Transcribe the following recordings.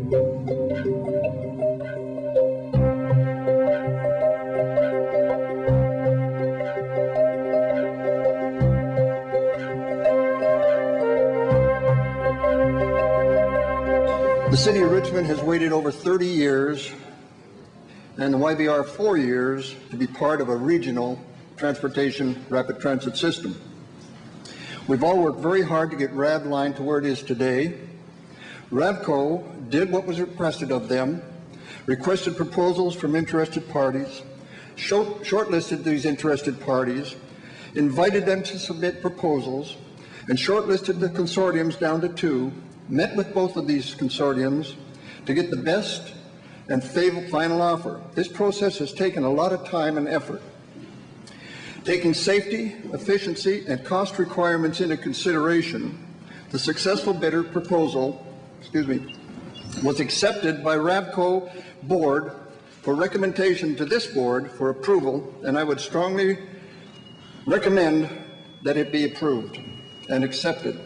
The City of Richmond has waited over 30 years and the YBR 4 years to be part of a regional transportation rapid transit system. We've all worked very hard to get RAV line to where it is today. RAVCO did what was requested of them, requested proposals from interested parties, shortlisted these interested parties, invited them to submit proposals, and shortlisted the consortiums down to 2, met with both of these consortiums to get the best and final offer. This process has taken a lot of time and effort. Taking safety, efficiency, and cost requirements into consideration, the successful bidder proposal, was accepted by RAVCO board for recommendation to this board for approval, and I would strongly recommend that it be approved and accepted.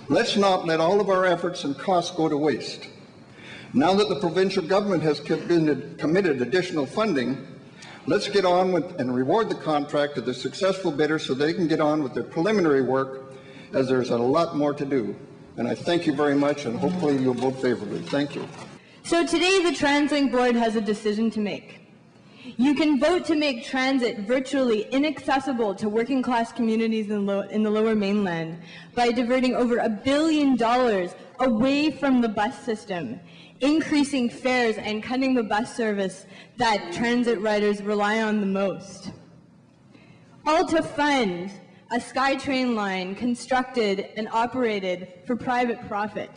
Let's not let all of our efforts and costs go to waste. Now that the provincial government has committed additional funding, let's get on with and reward the contract to the successful bidder so they can get on with their preliminary work, as there's a lot more to do. And I thank you very much, and hopefully you'll vote favorably. Thank you. So today the TransLink board has a decision to make. You can vote to make transit virtually inaccessible to working class communities in the Lower Mainland by diverting over $1 billion away from the bus system, increasing fares and cutting the bus service that transit riders rely on the most. All to fund a SkyTrain line constructed and operated for private profit.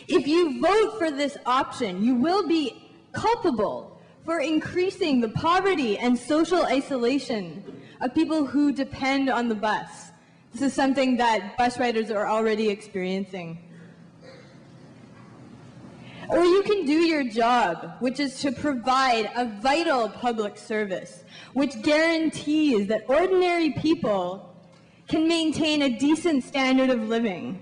If you vote for this option, you will be culpable for increasing the poverty and social isolation of people who depend on the bus. This is something that bus riders are already experiencing. Or you can do your job, which is to provide a vital public service, which guarantees that ordinary people can maintain a decent standard of living.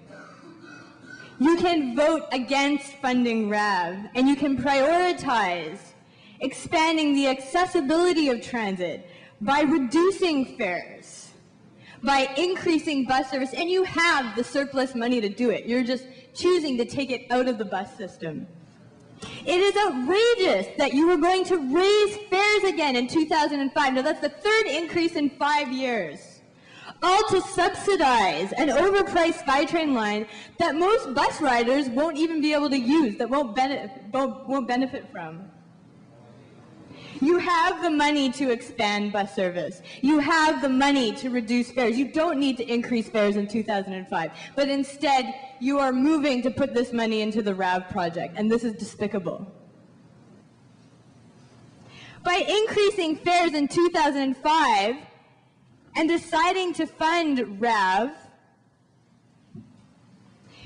You can vote against funding RAV, and you can prioritize expanding the accessibility of transit by reducing fares, by increasing bus service, and you have the surplus money to do it. You're just choosing to take it out of the bus system. It is outrageous that you were going to raise fares again in 2005. Now that's the 3rd increase in 5 years. All to subsidize an overpriced SkyTrain line that most bus riders won't even be able to use, that won't benefit from. You have the money to expand bus service. You have the money to reduce fares. You don't need to increase fares in 2005, but instead you are moving to put this money into the RAV project, and this is despicable. By increasing fares in 2005 and deciding to fund RAV,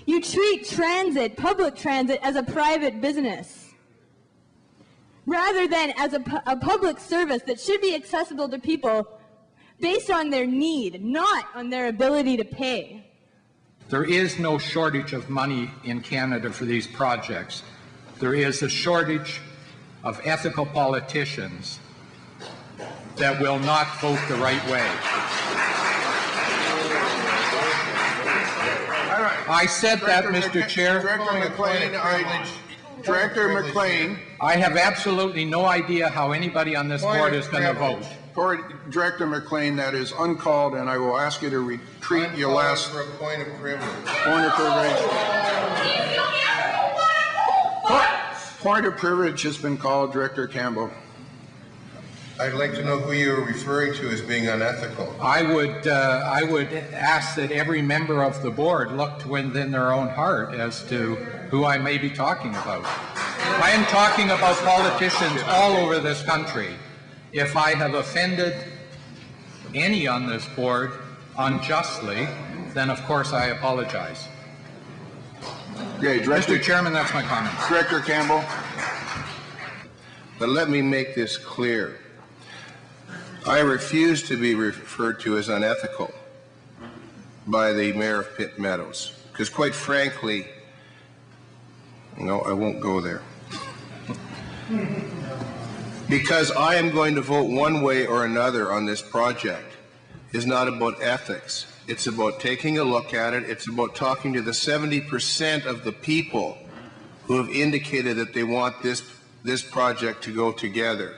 you treat transit, public transit, as a private business, rather than as a public service that should be accessible to people based on their need, not on their ability to pay. There is no shortage of money in Canada for these projects. There is a shortage of ethical politicians that will not vote the right way. I said that, Mr. Chair. Director McLean. I have absolutely no idea how anybody on this board is going to vote. Director McLean, that is uncalled, and I will ask you to retreat your last for a point of privilege. Point of privilege. Point of privilege has been called, Director Campbell. I'd like to know who you're referring to as being unethical. I would ask that every member of the board look within their own heart as to who I may be talking about. I am talking about politicians all over this country. If I have offended any on this board unjustly, then of course I apologize. Okay, Mr. Chairman, that's my comment. Director Campbell. But let me make this clear. I refuse to be referred to as unethical by the Mayor of Pitt Meadows, because quite frankly, No, I won't go there. Because I am going to vote one way or another on this project is not about ethics. It's about taking a look at it. It's about talking to the 70% of the people who have indicated that they want this project to go together.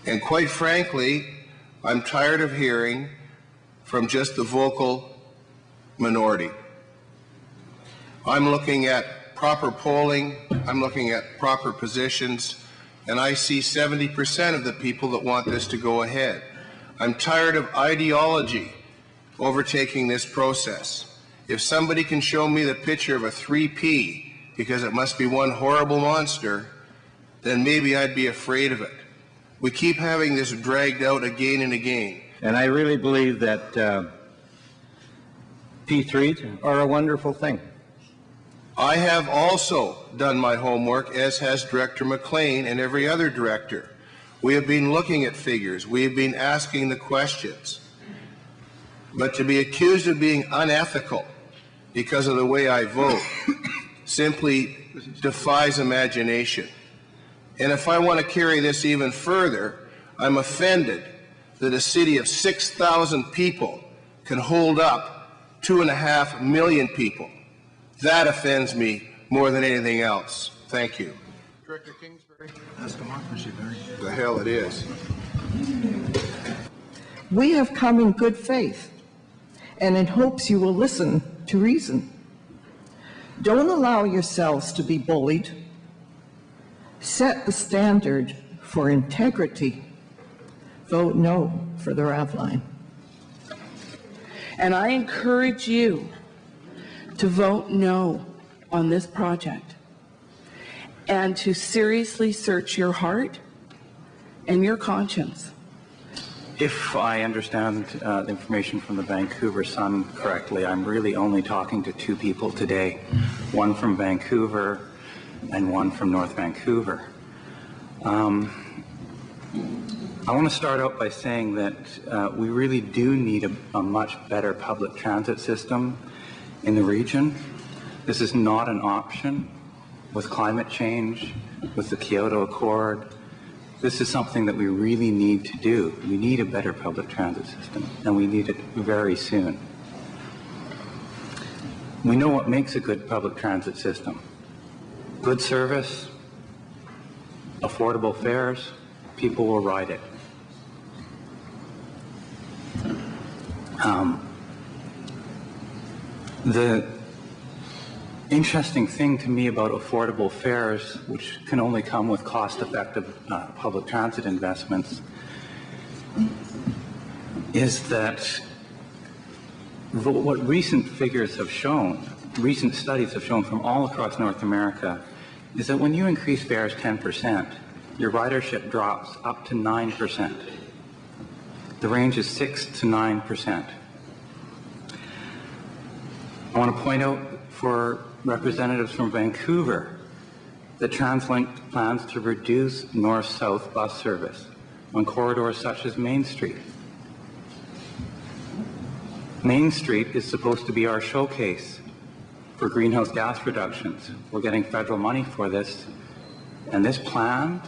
And quite frankly, I'm tired of hearing from just the vocal minority. I'm looking at proper polling, I'm looking at proper positions, and I see 70% of the people that want this to go ahead. I'm tired of ideology overtaking this process. If somebody can show me the picture of a 3P, because it must be one horrible monster, then maybe I'd be afraid of it. We keep having this dragged out again and again. And I really believe that P3s are a wonderful thing. I have also done my homework, as has Director McLean and every other director. We have been looking at figures. We have been asking the questions. But to be accused of being unethical because of the way I vote simply defies imagination. And if I want to carry this even further, I'm offended that a city of 6,000 people can hold up 2.5 million people. That offends me more than anything else. Thank you. Director Kingsbury. That's democracy, Barry. The hell it is. We have come in good faith and in hopes you will listen to reason. Don't allow yourselves to be bullied. Set the standard for integrity. Vote no for the Ravline. And I encourage you to vote no on this project and to seriously search your heart and your conscience. If I understand the information from the Vancouver Sun correctly, I'm really only talking to two people today, one from Vancouver and one from North Vancouver. I want to start out by saying that we really do need a much better public transit system in the region. This is not an option with climate change, with the Kyoto Accord. This is something that we really need to do. We need a better public transit system, and we need it very soon. We know what makes a good public transit system. Good service, affordable fares, people will ride it. The interesting thing to me about affordable fares, which can only come with cost-effective public transit investments, is that what recent figures have shown, recent studies have shown from all across North America, is that when you increase fares 10%, your ridership drops up to 9%. The range is 6 to 9%. I want to point out for representatives from Vancouver that TransLink plans to reduce north-south bus service on corridors such as Main Street. Main Street is supposed to be our showcase for greenhouse gas reductions. We're getting federal money for this, and this plan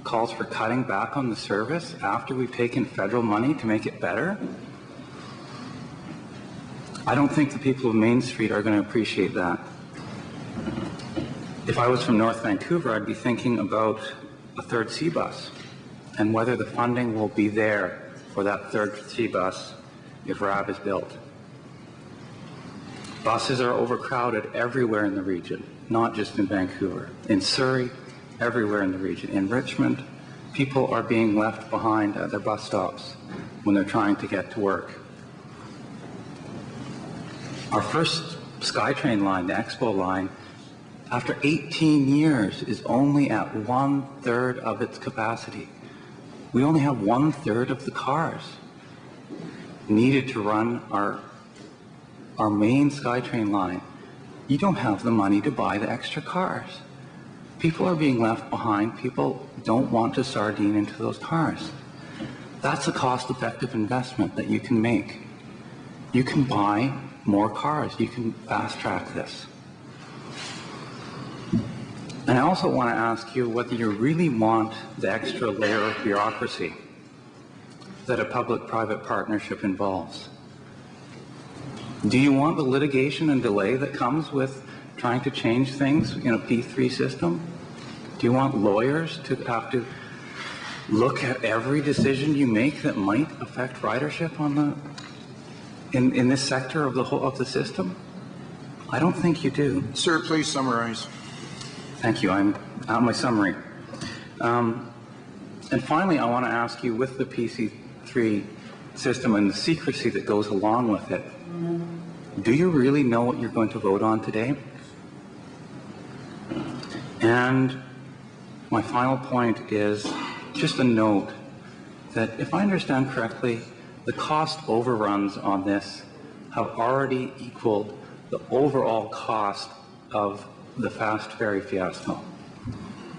calls for cutting back on the service after we've taken federal money to make it better. I don't think the people of Main Street are going to appreciate that. If I was from North Vancouver, I'd be thinking about a third C-bus and whether the funding will be there for that third C-bus if RAV is built. Buses are overcrowded everywhere in the region, not just in Vancouver. In Surrey, everywhere in the region. In Richmond, people are being left behind at their bus stops when they're trying to get to work. Our first SkyTrain line, the Expo line, after 18 years is only at 1/3 of its capacity. We only have 1/3 of the cars needed to run our main SkyTrain line. You don't have the money to buy the extra cars. People are being left behind. People don't want to sardine into those cars. That's a cost-effective investment that you can make. You can buy more cars. You can fast-track this. I also want to ask you whether you really want the extra layer of bureaucracy that a public-private partnership involves. Do you want the litigation and delay that comes with trying to change things in a P3 system? Do you want lawyers to have to look at every decision you make that might affect ridership on in this sector of the system? I don't think you do. Sir, please summarize. Thank you. I'm on my summary. And finally, I want to ask you, with the PC3 system and the secrecy that goes along with it, do you really know what you're going to vote on today? And my final point is just a note that, if I understand correctly, the cost overruns on this have already equaled the overall cost of the fast ferry fiasco.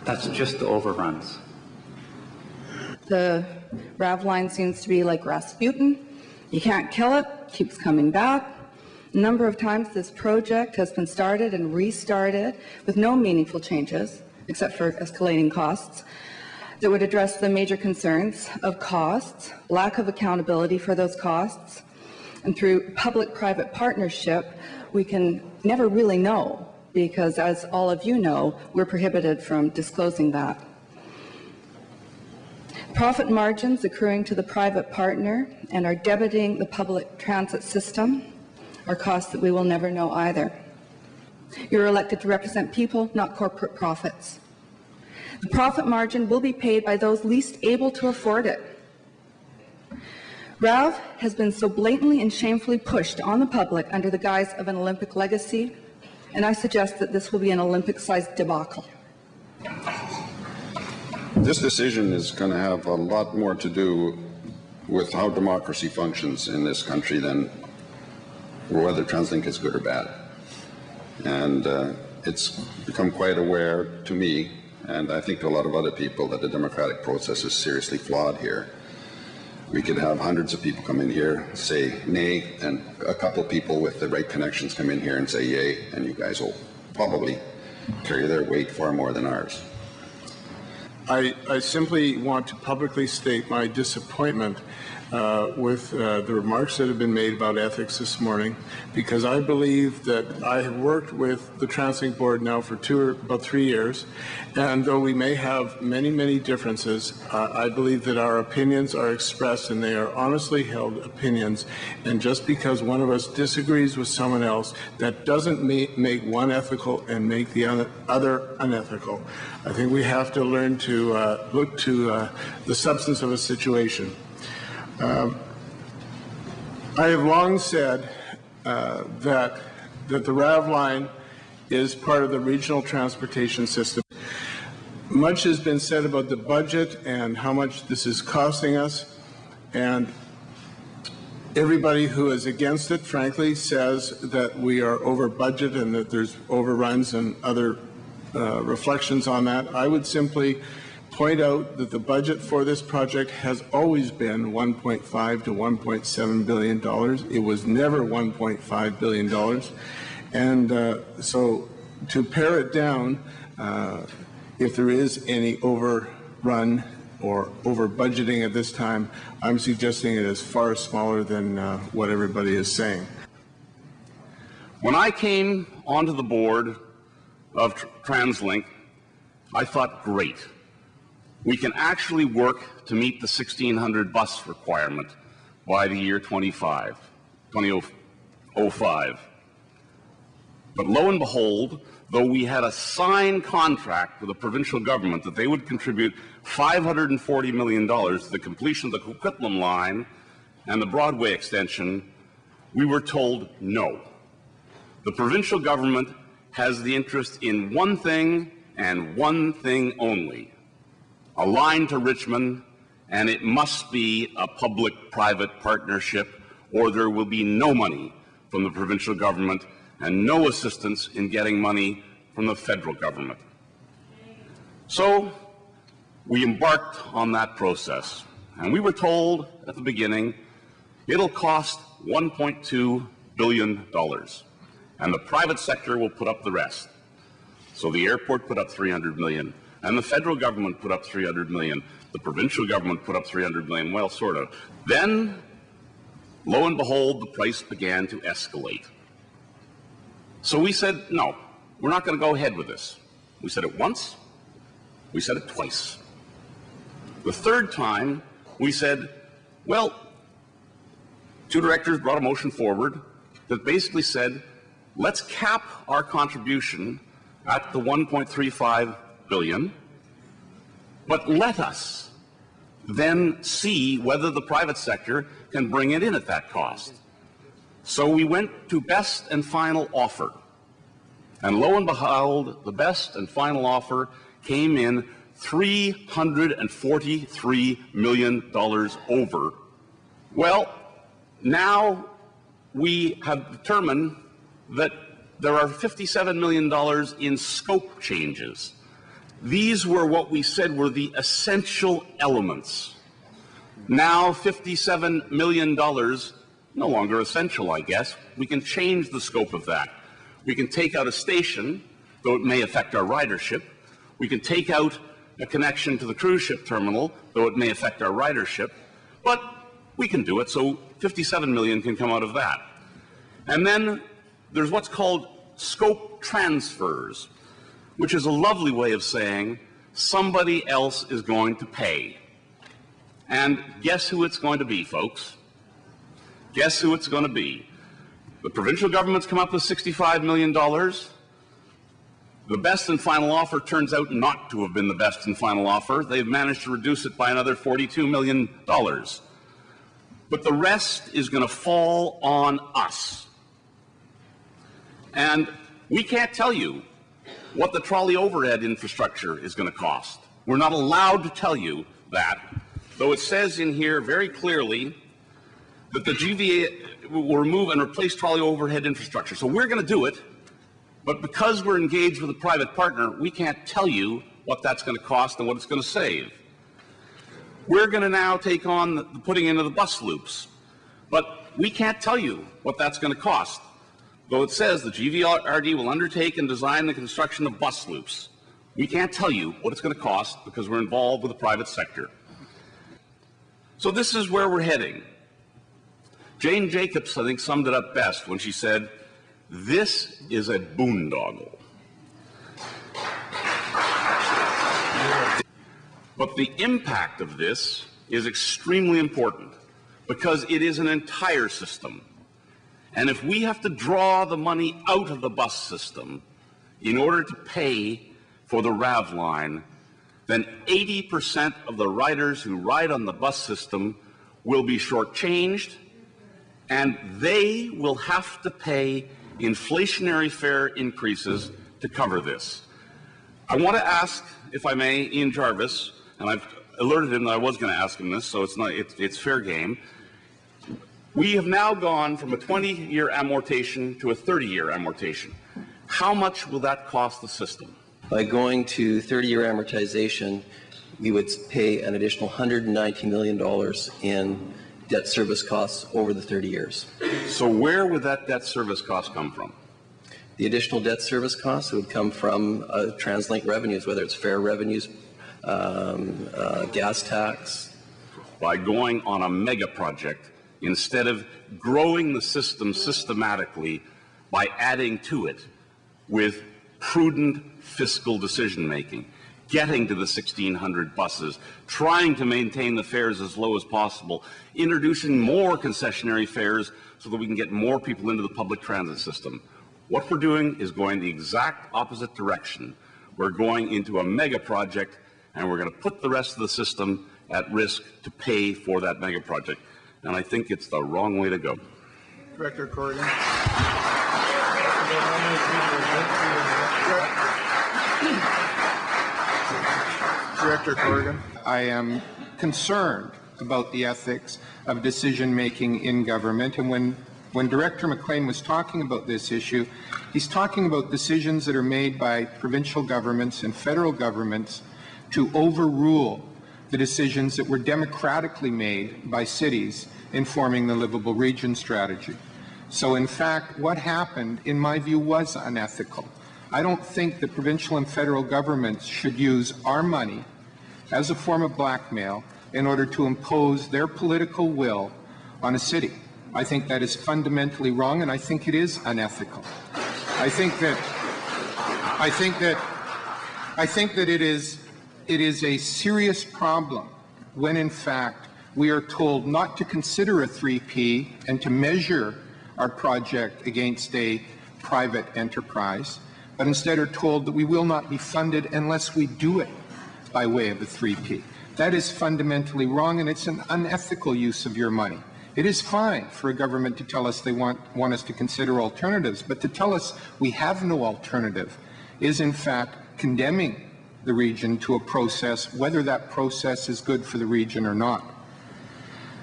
That's just the overruns. The RAV line seems to be like Rasputin. You can't kill it, keeps coming back. A number of times this project has been started and restarted with no meaningful changes, except for escalating costs, that would address the major concerns of costs, lack of accountability for those costs, and through public-private partnership, we can never really know, because as all of you know, we're prohibited from disclosing that. Profit margins accruing to the private partner and are debiting the public transit system are costs that we will never know either. You're elected to represent people, not corporate profits. The profit margin will be paid by those least able to afford it. RAV has been so blatantly and shamefully pushed on the public under the guise of an Olympic legacy, and I suggest that this will be an Olympic-sized debacle. This decision is going to have a lot more to do with how democracy functions in this country than whether TransLink is good or bad. And it's become quite aware to me, and I think to a lot of other people, that the democratic process is seriously flawed here. We could have hundreds of people come in here, say nay, and a couple of people with the right connections come in here and say yay, and you guys will probably carry their weight far more than ours. I simply want to publicly state my disappointment with the remarks that have been made about ethics this morning, because I believe that I have worked with the TransLink board now for about 3 years, and though we may have many, many differences, I believe that our opinions are expressed and they are honestly held opinions, and just because one of us disagrees with someone else, that doesn't make one ethical and make the other unethical. I think we have to learn to look to the substance of a situation. I have long said that the RAV line is part of the regional transportation system. Much has been said about the budget and how much this is costing us, and everybody who is against it, frankly, says that we are over budget and that there's overruns and other reflections on that. I would simply point out that the budget for this project has always been $1.5 to $1.7 billion. It was never $1.5 billion. And so to pare it down, if there is any overrun or over budgeting at this time, I'm suggesting it is far smaller than what everybody is saying. When I came onto the board of TransLink, I thought, great. We can actually work to meet the 1,600 bus requirement by the year 2005. But lo and behold, though we had a signed contract with the provincial government that they would contribute $540 million to the completion of the Coquitlam line and the Broadway extension, we were told no. The provincial government has the interest in one thing and one thing only: a line to Richmond, and it must be a public-private partnership, or there will be no money from the provincial government and no assistance in getting money from the federal government. So we embarked on that process, and we were told at the beginning it'll cost $1.2 billion, and the private sector will put up the rest. So the airport put up $300 million, and the federal government put up $300 million. The provincial government put up $300 million, well, sort of. Then, lo and behold, the price began to escalate. So we said, no, we're not going to go ahead with this. We said it once, we said it twice. The third time, we said, well, two directors brought a motion forward that basically said, let's cap our contribution at the $1.35 billion, but let us then see whether the private sector can bring it in at that cost. So we went to best and final offer. And lo and behold, the best and final offer came in $343 million over. Well, now we have determined that there are $57 million in scope changes. These were what we said were the essential elements. Now $57 million, no longer essential, I guess. We can change the scope of that. We can take out a station, though it may affect our ridership. We can take out a connection to the cruise ship terminal, though it may affect our ridership. But we can do it, so $57 million can come out of that. And then there's what's called scope transfers, which is a lovely way of saying somebody else is going to pay. And guess who it's going to be, folks? Guess who it's going to be? The provincial government's come up with $65 million. The best and final offer turns out not to have been the best and final offer. They've managed to reduce it by another $42 million. But the rest is going to fall on us. And we can't tell you what the trolley overhead infrastructure is going to cost. We're not allowed to tell you that, though it says in here very clearly that the TVA will remove and replace trolley overhead infrastructure. So we're going to do it, but because we're engaged with a private partner, we can't tell you what that's going to cost and what it's going to save. We're going to now take on the putting into the bus loops, but we can't tell you what that's going to cost. Though it says the GVRD will undertake and design the construction of bus loops. We can't tell you what it's going to cost because we're involved with the private sector. So this is where we're heading. Jane Jacobs, I think, summed it up best when she said, this is a boondoggle. But the impact of this is extremely important because it is an entire system. And if we have to draw the money out of the bus system in order to pay for the RAV line, then 80% of the riders who ride on the bus system will be shortchanged, and they will have to pay inflationary fare increases to cover this. I want to ask, if I may, Ian Jarvis, and I've alerted him that I was going to ask him this, so it's fair game. We have now gone from a 20-year amortization to a 30-year amortization. How much will that cost the system? By going to 30-year amortization, we would pay an additional $119 million in debt service costs over the 30 years. So where would that debt service cost come from? The additional debt service costs would come from TransLink revenues, whether it's fare revenues, gas tax. By going on a mega project, instead of growing the system systematically by adding to it with prudent fiscal decision-making, getting to the 1,600 buses, trying to maintain the fares as low as possible, introducing more concessionary fares so that we can get more people into the public transit system. What we're doing is going the exact opposite direction. We're going into a mega project, and we're going to put the rest of the system at risk to pay for that mega project. And I think it's the wrong way to go. Director Corrigan. Director Corrigan. I am concerned about the ethics of decision-making in government. And when Director McLean was talking about this issue, he's talking about decisions that are made by provincial governments and federal governments to overrule the decisions that were democratically made by cities in forming the livable region strategy. So in fact, what happened, in my view, was unethical. I don't think that provincial and federal governments should use our money as a form of blackmail in order to impose their political will on a city. I think that is fundamentally wrong, and I think it is unethical. I think that it is a serious problem when, in fact, we are told not to consider a 3P and to measure our project against a private enterprise, but instead are told that we will not be funded unless we do it by way of a 3P. That is fundamentally wrong, and it's an unethical use of your money. It is fine for a government to tell us they want us to consider alternatives, but to tell us we have no alternative is in fact condemning the region to a process, whether that process is good for the region or not.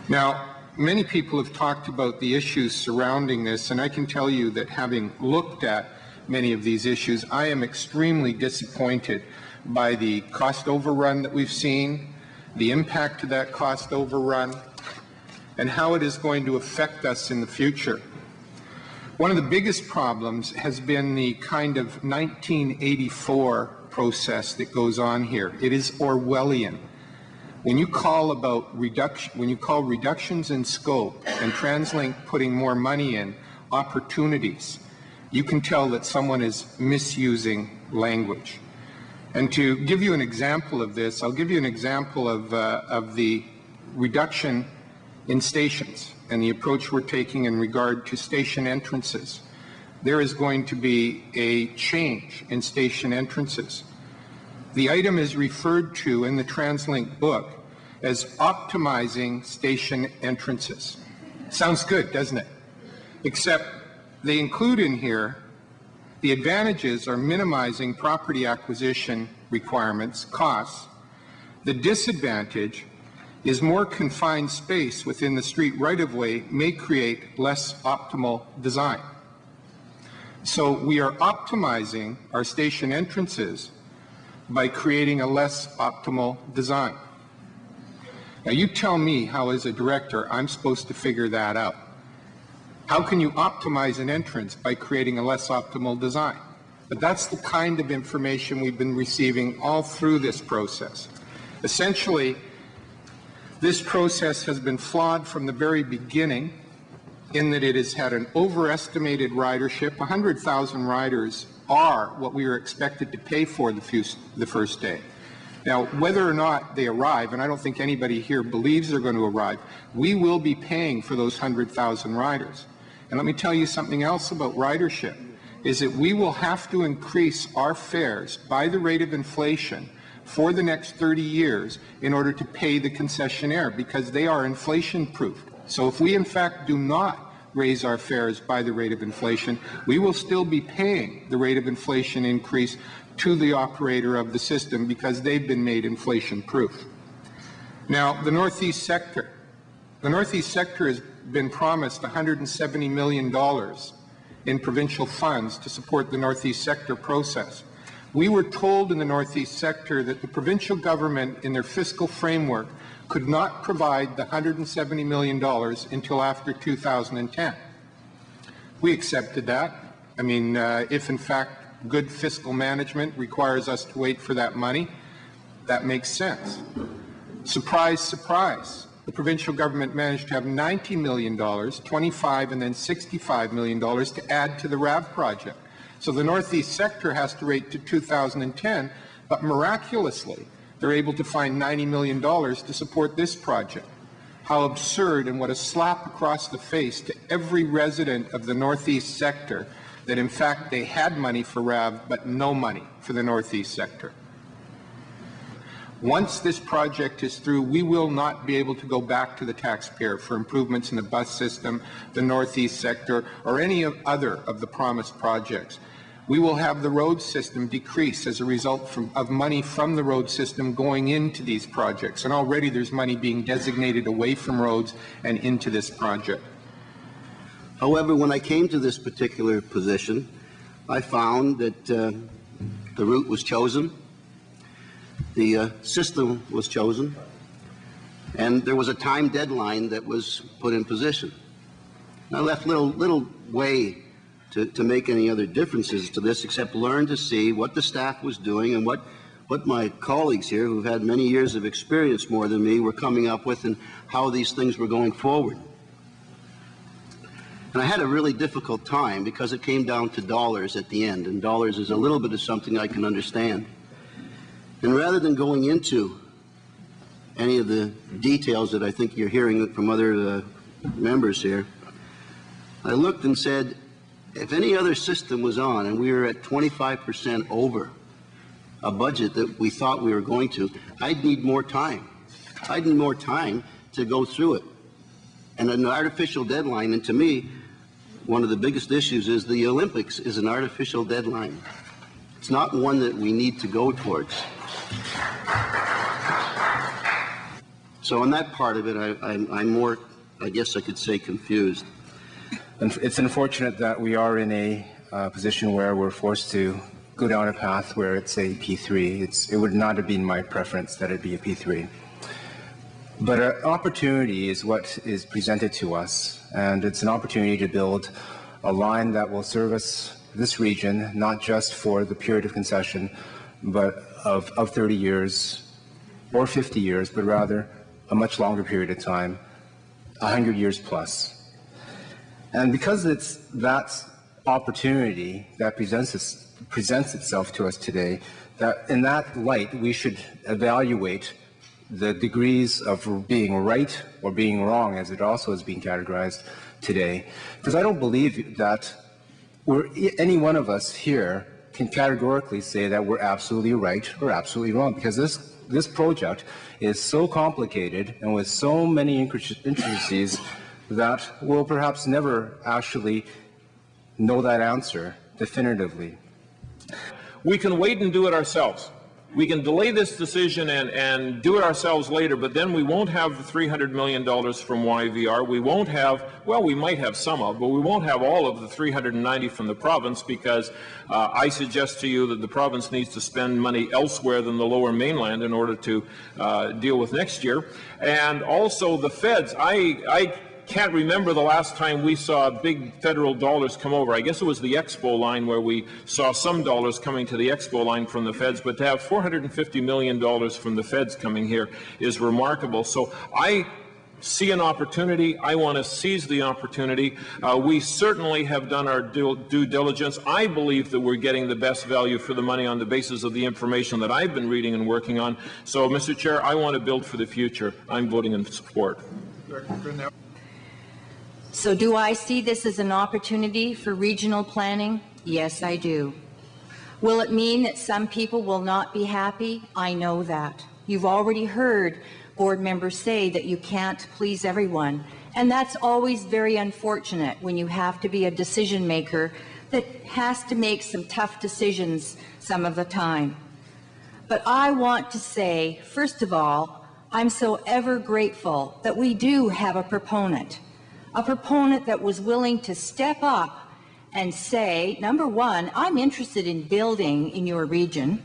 Now, many people have talked about the issues surrounding this, and I can tell you that having looked at many of these issues, I am extremely disappointed by the cost overrun that we've seen, the impact of that cost overrun, and how it is going to affect us in the future. One of the biggest problems has been the kind of 1984 process that goes on here. It is Orwellian. When you call reductions in scope and TransLink putting more money in opportunities, you can tell that someone is misusing language. And to give you an example of this, I'll give you an example of the reduction in stations and the approach we're taking in regard to station entrances. There is going to be a change in station entrances. The item is referred to in the TransLink book as optimizing station entrances. Sounds good, doesn't it? Except they include in here the advantages are minimizing property acquisition requirements, costs. The disadvantage is more confined space within the street right-of-way may create less optimal design. So we are optimizing our station entrances by creating a less optimal design. Now you tell me how, as a director, I'm supposed to figure that out. How can you optimize an entrance by creating a less optimal design? But that's the kind of information we've been receiving all through this process. Essentially, this process has been flawed from the very beginning in that it has had an overestimated ridership. 100,000 riders are what we were expected to pay for the first day. Now, whether or not they arrive, and I don't think anybody here believes they're going to arrive, we will be paying for those 100,000 riders. And let me tell you something else about ridership, is that we will have to increase our fares by the rate of inflation for the next 30 years in order to pay the concessionaire, because they are inflation-proofed. So if we in fact do not raise our fares by the rate of inflation, we will still be paying the rate of inflation increase to the operator of the system because they've been made inflation-proof. Now, the Northeast sector. The Northeast sector has been promised $170 million in provincial funds to support the Northeast sector process. We were told in the Northeast sector that the provincial government in their fiscal framework could not provide the $170 million until after 2010. We accepted that. I mean, if in fact good fiscal management requires us to wait for that money, that makes sense. Surprise, surprise. The provincial government managed to have $90 million, $25 and then $65 million to add to the RAV project. So the Northeast sector has to wait to 2010, but miraculously, they're able to find $90 million to support this project. How absurd, and what a slap across the face to every resident of the Northeast sector that in fact they had money for RAV, but no money for the Northeast sector. Once this project is through, we will not be able to go back to the taxpayer for improvements in the bus system, the Northeast sector, or any other of the promised projects. We will have the road system decrease as a result of money from the road system going into these projects. And already there's money being designated away from roads and into this project. However, when I came to this particular position, I found that the route was chosen, the system was chosen, and there was a time deadline that was put in position. I left little way to make any other differences to this except learn to see what the staff was doing and what my colleagues here, who've had many years of experience more than me, were coming up with and how these things were going forward. And I had a really difficult time because it came down to dollars at the end, and dollars is a little bit of something I can understand. And rather than going into any of the details that I think you're hearing from other members here, I looked and said, if any other system was on and we were at 25% over a budget that we thought we were going to, I'd need more time. I'd need more time to go through it. And an artificial deadline, and to me, one of the biggest issues is the Olympics is an artificial deadline. It's not one that we need to go towards. So on that part of it, I'm more, I guess I could say, confused. It's unfortunate that we are in a position where we're forced to go down a path where it's a P3. It would not have been my preference that it be a P3. But an opportunity is what is presented to us, and it's an opportunity to build a line that will service this region, not just for the period of concession, but of 30 years or 50 years, but rather a much longer period of time, 100 years plus. And because it's that opportunity that presents itself to us today, that in that light we should evaluate the degrees of being right or being wrong, as it also is being categorized today. Because I don't believe that any one of us here can categorically say that we're absolutely right or absolutely wrong, because this project is so complicated and with so many intricacies that we'll perhaps never actually know that answer definitively. We can wait and do it ourselves. We can delay this decision and do it ourselves later, but then we won't have the $300 million from YVR. We won't have, well, we might have some of, but we won't have all of the 390 from the province, because I suggest to you that the province needs to spend money elsewhere than the Lower Mainland in order to deal with next year. And also the feds, I can't remember the last time we saw big federal dollars come over. I guess it was the Expo line where we saw some dollars coming to the Expo line from the feds, but to have $450 million from the feds coming here is remarkable. So I see an opportunity. I want to seize the opportunity. We certainly have done our due diligence. I believe that we're getting the best value for the money on the basis of the information that I've been reading and working on. So, Mr. Chair, I want to build for the future. I'm voting in support. So do I see this as an opportunity for regional planning? Yes, I do. Will it mean that some people will not be happy? I know that. You've already heard board members say that you can't please everyone, and that's always very unfortunate when you have to be a decision maker that has to make some tough decisions some of the time. But I want to say, first of all, I'm so ever grateful that we do have a proponent that was willing to step up and say, number one, I'm interested in building in your region,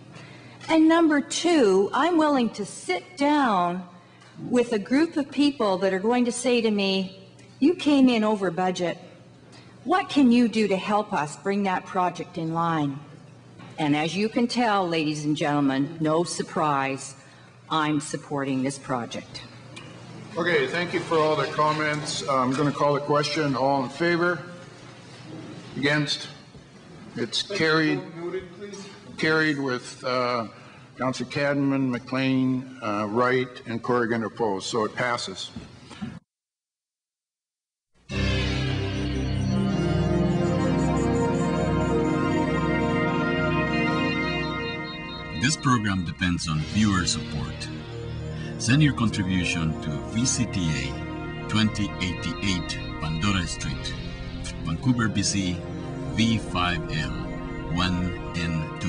and number two, I'm willing to sit down with a group of people that are going to say to me, you came in over budget. What can you do to help us bring that project in line? And as you can tell, ladies and gentlemen, no surprise, I'm supporting this project. Okay, thank you for all the comments. I'm going to call the question. All in favor? Against? It's carried. Carried with Councillor Cadman, McLean, Wright, and Corrigan opposed. So it passes. This program depends on viewer support. Send your contribution to VCTA 2088 Pandora Street, Vancouver, BC V5L 1N